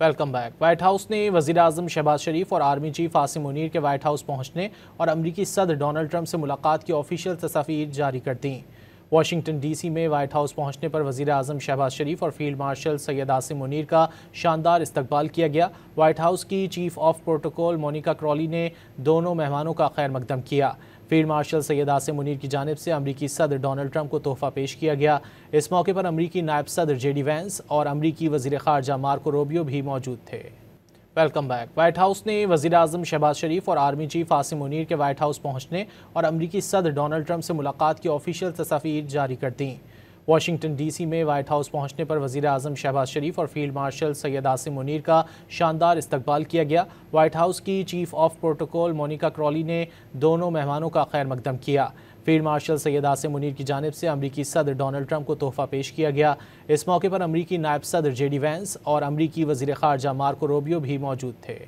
Welcome back. White house نے وزیر اعظم شہباز شریف اور آرمی چیف عاصم منیر کے وائٹ ہاؤس پہنچنے اور امریکی صدر ڈونلڈ ٹرمپ سے ملاقات کی آفیشیل تصاویر جاری کر دیں۔ واشنگٹن ڈی سی میں وائٹ ہاؤس پہنچنے پر وزیر اعظم شہباز شریف اور فیلڈ مارشل سید عاصم منیر کا شاندار استقبال کیا گیا۔ وائٹ ہاؤس کی چیف آف پروٹوکول مونیکا کرالی نے دونوں مہمانوں کا خیر مقدم کیا۔ فیلڈ مارشل سید عاصم منیر کی جانب سے امریکی صدر ڈونلڈ ٹرمپ کو تحفہ پیش کیا گیا۔ اس موقع پر امریکی نائب صدر جے ڈی وینس اور امریکی وزیر خارجہ مارکو روبیو بھی موجود تھے۔ Welcome back. وائٹ ہاؤس نے وزیر اعظم شہباز شریف اور آرمی چیف عاصم منیر کے وائٹ ہاؤس پہنچنے اور امریکی صدر ڈونلڈ ٹرمپ سے ملاقات کی آفیشیل تصاویر جاری کر دیں۔ واشنگٹن ڈی سی میں وائٹ ہاؤس پہنچنے پر وزیر اعظم شہباز شریف اور فیلڈ مارشل سید عاصم منیر کا شاندار استقبال کیا گیا۔ وائٹ ہاؤس کی چیف آف پروٹوکول مونیکا کرالی نے دونوں مہمانوں کا خیر مقدم کیا۔ فیلڈ مارشل سید عاصم منیر کی جانب سے امریکی صدر ڈونلڈ ٹرمپ کو تحفہ پیش کیا گیا۔ اس موقع پر امریکی نائب صدر جے ڈی وینس اور امریکی وزیر خارجہ مارکو روبیو بھی موجود تھے۔